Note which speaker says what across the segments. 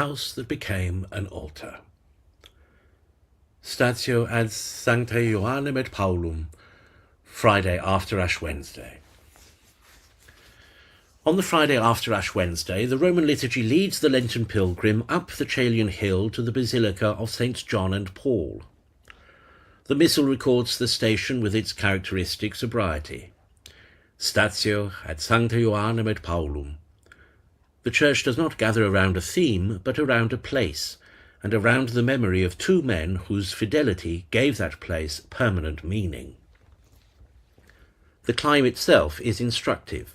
Speaker 1: house that became an altar. Statio ad Sancta Ioannem et Paulum, Friday after Ash Wednesday. On the Friday after Ash Wednesday, the Roman liturgy leads the Lenten pilgrim up the Caelian Hill to the basilica of St. John and Paul. The Missal records the station with its characteristic sobriety. Statio ad Sancta Ioannem et Paulum. The Church does not gather around a theme, but around a place, and around the memory of two men whose fidelity gave that place permanent meaning. The climb itself is instructive.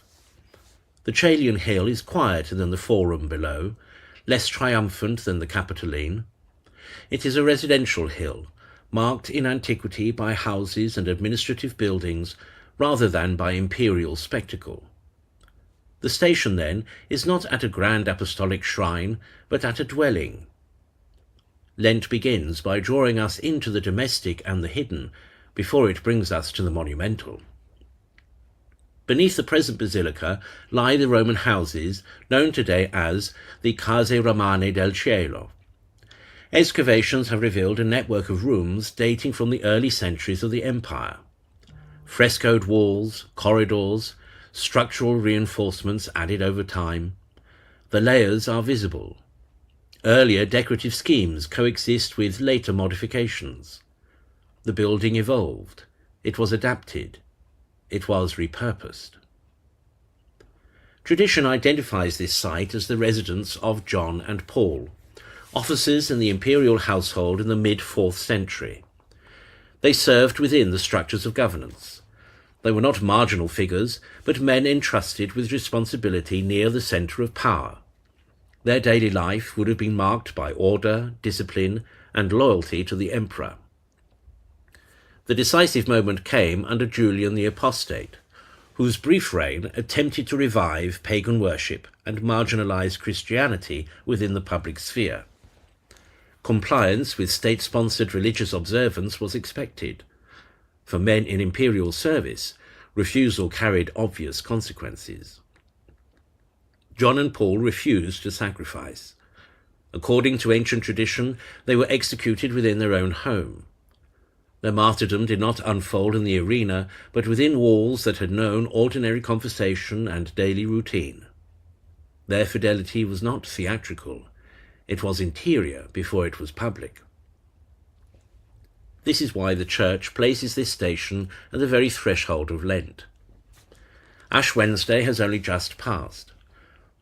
Speaker 1: The Caelian Hill is quieter than the Forum below, less triumphant than the Capitoline. It is a residential hill, marked in antiquity by houses and administrative buildings rather than by imperial spectacle. The station, then, is not at a grand apostolic shrine, but at a dwelling. Lent begins by drawing us into the domestic and the hidden, before it brings us to the monumental. Beneath the present basilica lie the Roman houses known today as the Case Romane del Cielo. Excavations have revealed a network of rooms dating from the early centuries of the empire. Frescoed walls, corridors, structural reinforcements added over time. The layers are visible. Earlier decorative schemes coexist with later modifications. The building evolved. It was adapted. It was repurposed. Tradition identifies this site as the residence of John and Paul, officers in the imperial household in the mid-4th century. They served within the structures of governance. They were not marginal figures, but men entrusted with responsibility near the centre of power. Their daily life would have been marked by order, discipline, and loyalty to the emperor. The decisive moment came under Julian the Apostate, whose brief reign attempted to revive pagan worship and marginalize Christianity within the public sphere. Compliance with state-sponsored religious observance was expected. For men in imperial service, refusal carried obvious consequences. John and Paul refused to sacrifice. According to ancient tradition, they were executed within their own home. Their martyrdom did not unfold in the arena, but within walls that had known ordinary conversation and daily routine. Their fidelity was not theatrical. It was interior before it was public. This is why the Church places this station at the very threshold of Lent. Ash Wednesday has only just passed.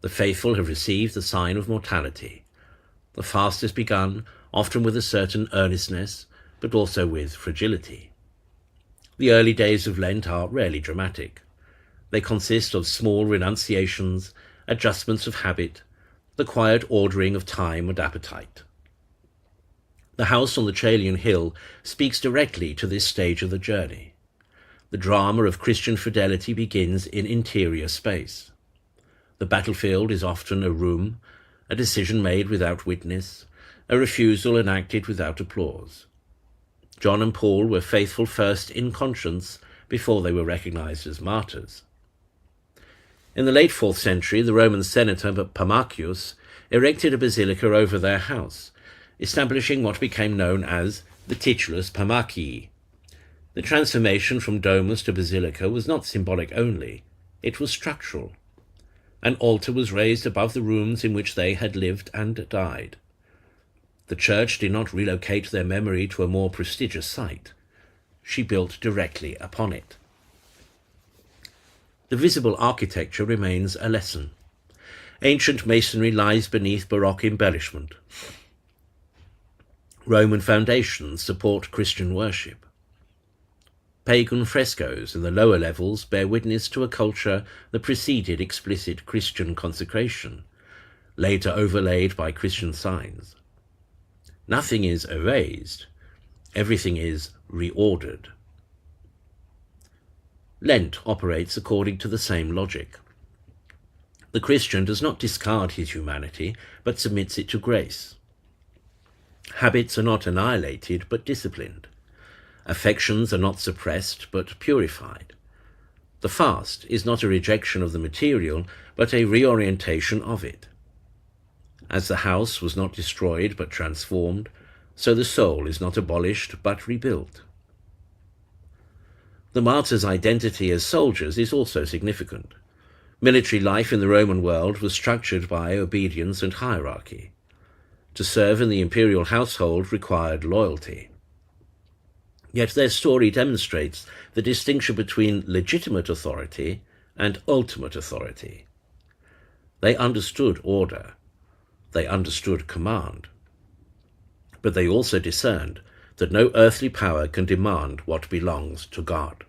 Speaker 1: The faithful have received the sign of mortality. The fast has begun, often with a certain earnestness, but also with fragility. The early days of Lent are rarely dramatic. They consist of small renunciations, adjustments of habit, the quiet ordering of time and appetite. The house on the Caelian Hill speaks directly to this stage of the journey. The drama of Christian fidelity begins in interior space. The battlefield is often a room, a decision made without witness, a refusal enacted without applause. John and Paul were faithful first in conscience before they were recognized as martyrs. In the late 4th century, the Roman senator Pammachius erected a basilica over their house, establishing what became known as the titulus Pammachii. The transformation from domus to basilica was not symbolic only, it was structural. An altar was raised above the rooms in which they had lived and died. The Church did not relocate their memory to a more prestigious site. She built directly upon it. The visible architecture remains a lesson. Ancient masonry lies beneath Baroque embellishment. Roman foundations support Christian worship. Pagan frescoes in the lower levels bear witness to a culture that preceded explicit Christian consecration, later overlaid by Christian signs. Nothing is erased, everything is reordered. Lent operates according to the same logic. The Christian does not discard his humanity, but submits it to grace. Habits are not annihilated, but disciplined. Affections are not suppressed, but purified. The fast is not a rejection of the material, but a reorientation of it. As the house was not destroyed but transformed, so the soul is not abolished but rebuilt. The martyrs' identity as soldiers is also significant. Military life in the Roman world was structured by obedience and hierarchy. To serve in the imperial household required loyalty. Yet their story demonstrates the distinction between legitimate authority and ultimate authority. They understood order. They understood command. But they also discerned that no earthly power can demand what belongs to God.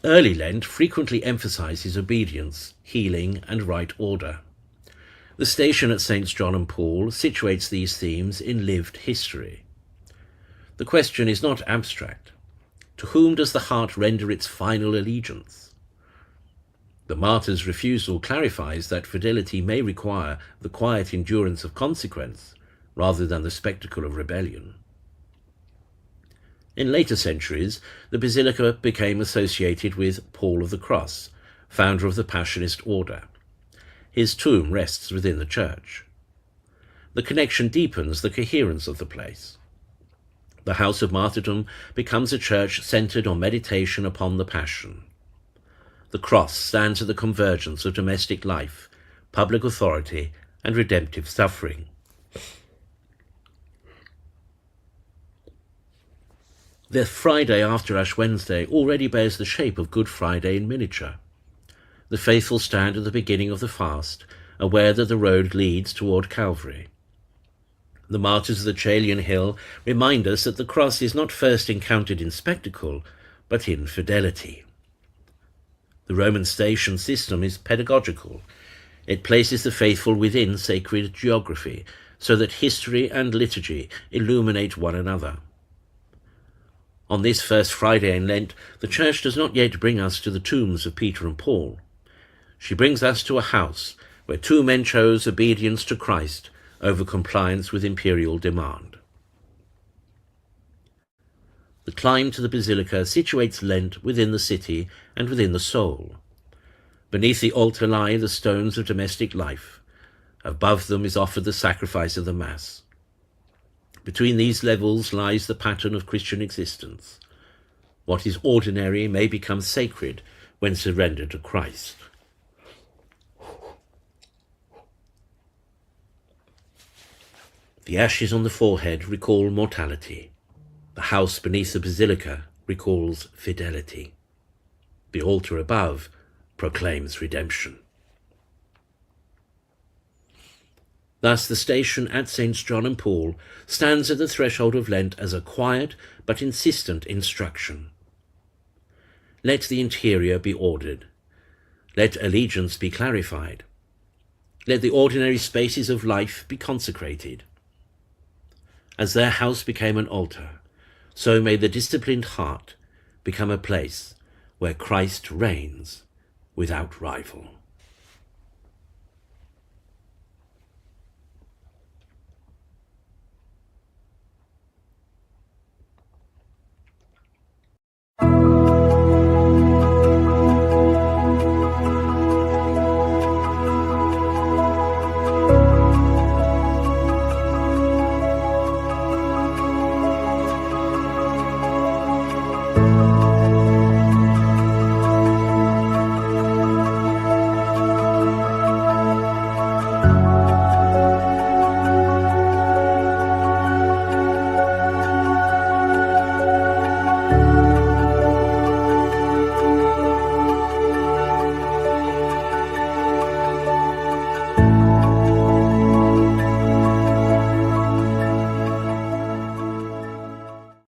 Speaker 1: Early Lent frequently emphasizes obedience, healing, and right order. The station at St. John and Paul situates these themes in lived history. The question is not abstract. To whom does the heart render its final allegiance? The martyr's refusal clarifies that fidelity may require the quiet endurance of consequence rather than the spectacle of rebellion. In later centuries, the basilica became associated with Paul of the Cross, founder of the Passionist order. His tomb rests within the church. The connection deepens the coherence of the place. The house of martyrdom becomes a church centered on meditation upon the Passion. The cross stands at the convergence of domestic life, public authority, and redemptive suffering. The Friday after Ash Wednesday already bears the shape of Good Friday in miniature. The faithful stand at the beginning of the fast, aware that the road leads toward Calvary. The martyrs of the Caelian Hill remind us that the cross is not first encountered in spectacle, but in fidelity. The Roman station system is pedagogical. It places the faithful within sacred geography, so that history and liturgy illuminate one another. On this first Friday in Lent, the Church does not yet bring us to the tombs of Peter and Paul. She brings us to a house where two men chose obedience to Christ over compliance with imperial demand. The climb to the basilica situates Lent within the city and within the soul. Beneath the altar lie the stones of domestic life. Above them is offered the sacrifice of the Mass. Between these levels lies the pattern of Christian existence. What is ordinary may become sacred when surrendered to Christ. The ashes on the forehead recall mortality. The house beneath the basilica recalls fidelity. The altar above proclaims redemption. Thus the station at St. John and Paul stands at the threshold of Lent as a quiet but insistent instruction. Let the interior be ordered. Let allegiance be clarified. Let the ordinary spaces of life be consecrated. As their house became an altar, so may the disciplined heart become a place where Christ reigns without rival.